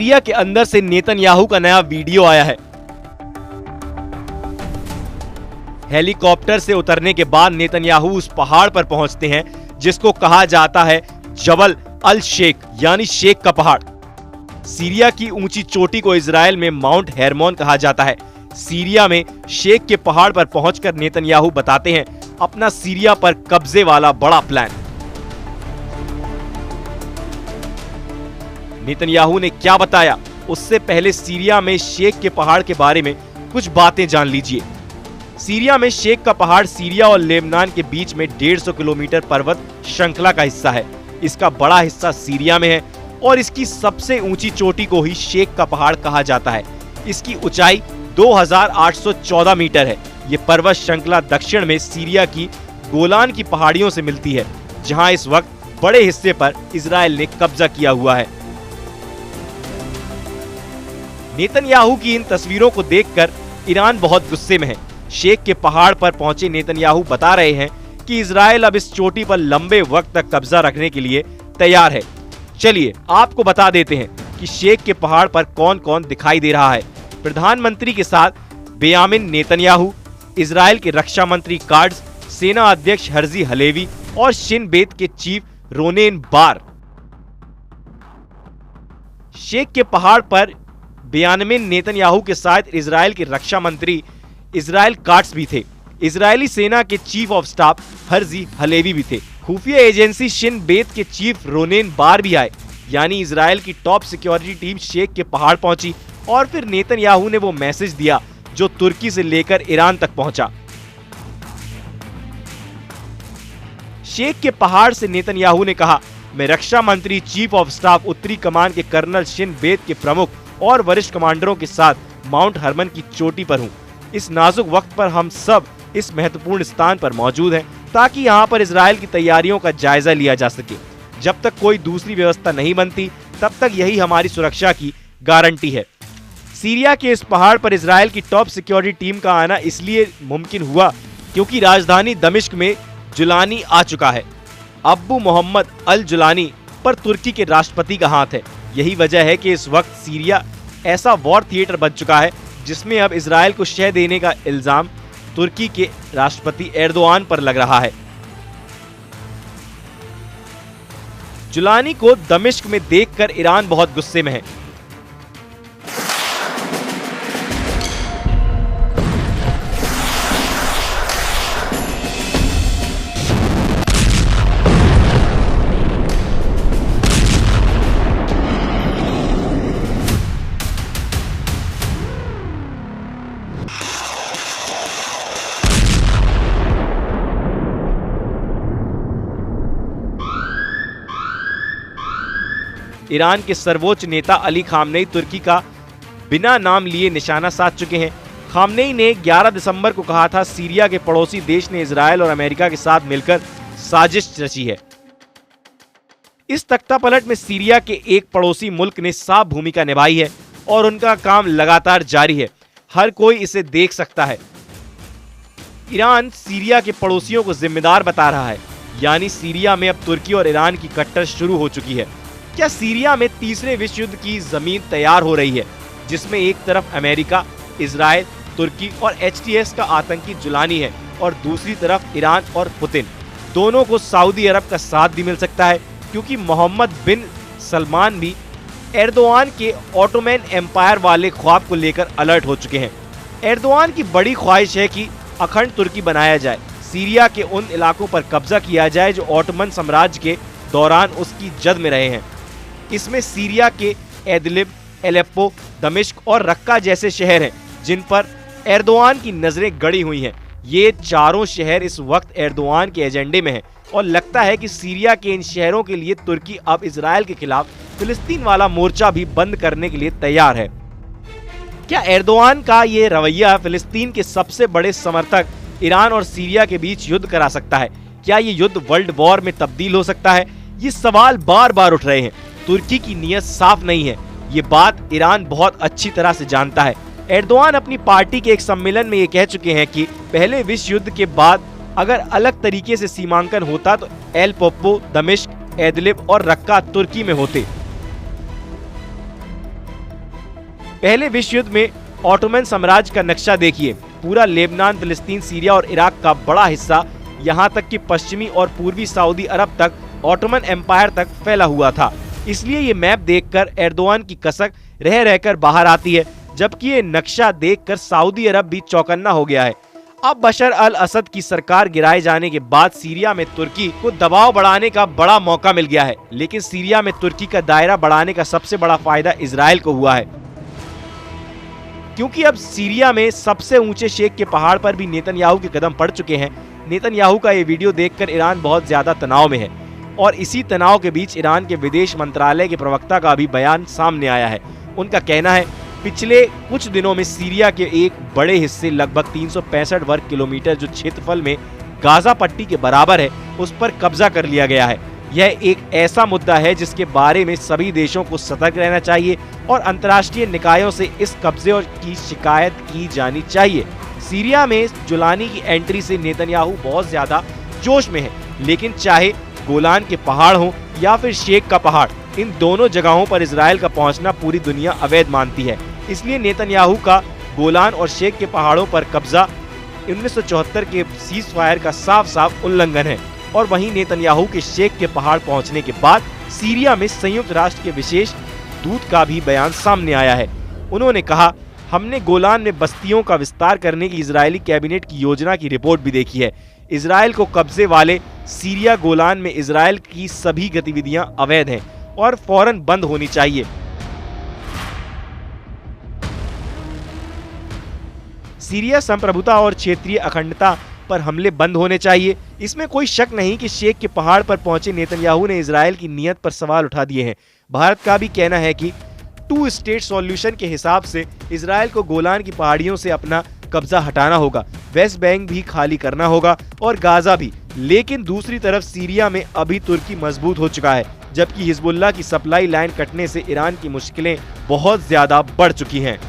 Syria के अंदर से नेतन्याहू का नया वीडियो आया है। हेलीकॉप्टर से उतरने के बाद नेतन्याहू उस पहाड़ पर पहुंचते हैं जिसको कहा जाता है जबल अल शेख यानी शेख का पहाड़। सीरिया की ऊंची चोटी को इजराइल में माउंट हेरमोन कहा जाता है। सीरिया में शेख के पहाड़ पर पहुंचकर नेतन्याहू बताते हैं अपना सीरिया पर कब्जे वाला बड़ा प्लान। नेतन्याहू ने क्या बताया, उससे पहले सीरिया में शेख के पहाड़ के बारे में कुछ बातें जान लीजिए। सीरिया में शेख का पहाड़ सीरिया और लेबनान के बीच में 150 किलोमीटर पर्वत श्रृंखला का हिस्सा है। इसका बड़ा हिस्सा सीरिया में है और इसकी सबसे ऊंची चोटी को ही शेख का पहाड़ कहा जाता है। इसकी ऊंचाई 2814 मीटर है। ये पर्वत श्रृंखला दक्षिण में सीरिया की गोलान की पहाड़ियों से मिलती है, जहां इस वक्त बड़े हिस्से पर इजराइल ने कब्जा किया हुआ है। नेतन्याहू की इन तस्वीरों को देखकर ईरान बहुत गुस्से में है। शेख के पहाड़ पर पहुंचे नेतन्याहू बता रहे हैं कि इजराइल अब इस चोटी पर लंबे वक्त तक कब्जा रखने के लिए तैयार है। चलिए आपको बता देते हैं कि शेख के पहाड़ पर कौन कौन दिखाई दे रहा है। प्रधानमंत्री के साथ बेंयामिन नेतन्याहू, इजराइल के रक्षा मंत्री काट्ज, सेना अध्यक्ष हर्जी हलेवी और शिन बेत के चीफ रोनेन बार। शेख के पहाड़ पर बेंयामिन नेतन्याहू के साथ इजराइल के रक्षा मंत्री इजराइल काट्ज भी थे। इजरायली सेना के chief of staff Herzi Halevi भी थे। खुफिया एजेंसी शिन बेत के चीफ रोनेन बार भी आए। यानी इजराइल की टॉप सिक्योरिटी टीम शेख के पहाड़ पहुंची और फिर नेतन्याहू ने वो मैसेज दिया जो तुर्की से लेकर ईरान तक पहुंचा। शेख के पहाड़ से नेतन्याहू ने कहा, मैं रक्षा मंत्री, चीफ ऑफ स्टाफ, उत्तरी कमान के कर्नल शिन बेत के प्रमुख और वरिष्ठ कमांडरों के साथ माउंट हरमन की चोटी पर हूं। इस नाजुक वक्त पर हम सब इस महत्वपूर्ण स्थान पर मौजूद हैं ताकि यहां पर इजराइल की तैयारियों का जायजा लिया जा सके। जब तक कोई दूसरी व्यवस्था नहीं बनती तब तक यही हमारी सुरक्षा की गारंटी है। सीरिया के इस पहाड़ पर इजराइल की टॉप सिक्योरिटी टीम का आना इसलिए मुमकिन हुआ क्योंकि राजधानी दमिश्क में जुलानी आ चुका है। अब्बू मोहम्मद अल जुलानी पर तुर्की के राष्ट्रपति का हाथ है। यही वजह है कि इस वक्त सीरिया ऐसा वॉर थिएटर बन चुका है जिसमें अब इजराइल को शह देने का इल्जाम तुर्की के राष्ट्रपति एर्दोआन पर लग रहा है। जुलानी को दमिश्क में देखकर ईरान बहुत गुस्से में है। ईरान के सर्वोच्च नेता अली खामनेई तुर्की का बिना नाम लिए निशाना साध चुके हैं। खामनेई ने 11 दिसंबर को कहा था सीरिया के पड़ोसी देश ने इजराइल और अमेरिका के साथ मिलकर साजिश रची है। इस तख्तापलट में सीरिया के एक पड़ोसी मुल्क ने साफ भूमिका निभाई है और उनका काम लगातार जारी है। हर कोई इसे देख सकता है। ईरान सीरिया के पड़ोसियों को जिम्मेदार बता रहा है। यानी सीरिया में अब तुर्की और ईरान की कट्टर शुरू हो चुकी है। क्या सीरिया में तीसरे विश्व युद्ध की जमीन तैयार हो रही है, जिसमें एक तरफ अमेरिका, इजराइल, तुर्की और एचटीएस का आतंकी जुलानी है और दूसरी तरफ ईरान और पुतिन। दोनों को सऊदी अरब का साथ भी मिल सकता है क्योंकि मोहम्मद बिन सलमान भी एर्दोआन के ऑटोमन एम्पायर वाले ख्वाब को लेकर अलर्ट हो चुके हैं। एर्दोआन की बड़ी ख्वाहिश है कि अखंड तुर्की बनाया जाए, सीरिया के उन इलाकों पर कब्जा किया जाए जो ऑटोमन साम्राज्य के दौरान उसकी जद में रहे हैं। इसमें सीरिया के एदलिब, एलेप्पो, दमिश्क और रक्का जैसे शहर हैं जिन पर एर्दोआन की नजरें गड़ी हुई हैं। ये चारों शहर इस वक्त एर्दोआन के एजेंडे में हैं और लगता है कि सीरिया के इन शहरों के लिए तुर्की अब इजराइल के खिलाफ फिलिस्तीन वाला मोर्चा भी बंद करने के लिए तैयार है। क्या एर्दोआन का ये रवैया फिलिस्तीन के सबसे बड़े समर्थक ईरान और सीरिया के बीच युद्ध करा सकता है? क्या ये युद्ध वर्ल्ड वॉर में तब्दील हो सकता है? ये सवाल बार बार उठ रहे हैं। तुर्की की नीयत साफ नहीं है, ये बात ईरान बहुत अच्छी तरह से जानता है। एर्दोआन अपनी पार्टी के एक सम्मेलन में ये कह चुके हैं कि पहले विश्व युद्ध के बाद अगर अलग तरीके से सीमांकन होता तो एलेप्पो, दमिश्क, एदलिब और रक्का तुर्की में होते। पहले विश्व युद्ध में ऑटोमन साम्राज्य का नक्शा देखिए। पूरा लेबनान, फिलिस्तीन, सीरिया और इराक का बड़ा हिस्सा, यहाँ तक कि पश्चिमी और पूर्वी सऊदी अरब तक ऑटोमन एम्पायर तक फैला हुआ था। इसलिए ये मैप देखकर एर्दोआन की कसक रह रहकर बाहर आती है, जबकि ये नक्शा देखकर सऊदी अरब भी चौकन्ना हो गया है। अब बशर अल असद की सरकार गिराए जाने के बाद सीरिया में तुर्की को दबाव बढ़ाने का बड़ा मौका मिल गया है, लेकिन सीरिया में तुर्की का दायरा बढ़ाने का सबसे बड़ा फायदा इजराइल को हुआ है, क्योंकि अब सीरिया में सबसे ऊंचे शेख के पहाड़ पर भी नेतन्याहू के कदम पड़ चुके हैं। नेतन्याहू का ये वीडियो देखकर ईरान बहुत ज्यादा तनाव में है और इसी तनाव के बीच ईरान के विदेश मंत्रालय के प्रवक्ता का भी बयान सामने आया है। उनका कहना है, पिछले कुछ दिनों में सीरिया के एक बड़े हिस्से, लगभग 365 वर्ग किलोमीटर, जो क्षेत्रफल में गाजा पट्टी के बराबर है, उस पर कब्जा कर लिया गया है। यह एक ऐसा मुद्दा है जिसके बारे में सभी देशों को सतर्क रहना चाहिए और अंतर्राष्ट्रीय निकायों से इस कब्जे की शिकायत की जानी चाहिए। सीरिया में जुलानी की एंट्री से नेतन्याहू बहुत ज्यादा जोश में है, लेकिन चाहे गोलान के पहाड़ हो या फिर शेख का पहाड़, इन दोनों जगहों पर इजराइल का पहुंचना पूरी दुनिया अवैध मानती है। इसलिए नेतन्याहू का गोलान और शेख के पहाड़ों पर कब्जा 1974 के सीज फायर का साफ साफ उल्लंघन है। और वहीं नेतन्याहू के शेख के पहाड़ पहुंचने के बाद सीरिया में संयुक्त राष्ट्र के विशेष दूत का भी बयान सामने आया है। उन्होंने कहा, हमने गोलान में बस्तियों का विस्तार करने की इजरायली कैबिनेट की योजना की रिपोर्ट भी देखी है। इजराइल को कब्जे वाले सीरिया गोलान में इजराइल की सभी गतिविधियां अवैध हैं और फौरन बंद होनी चाहिए। सीरिया संप्रभुता और क्षेत्रीय अखंडता पर हमले बंद होने चाहिए। इसमें कोई शक नहीं कि शेख के पहाड़ पर पहुंचे नेतन्याहू ने इजराइल की नीयत पर सवाल उठा दिए हैं। भारत का भी कहना है कि 2 स्टेट सॉल्यूशन के हिसाब से इजराइल को गोलान की पहाड़ियों से अपना कब्जा हटाना होगा, वेस्ट बैंक भी खाली करना होगा और गाजा भी। लेकिन दूसरी तरफ सीरिया में अभी तुर्की मजबूत हो चुका है, जबकि हिजबुल्लाह की सप्लाई लाइन कटने से ईरान की मुश्किलें बहुत ज्यादा बढ़ चुकी हैं।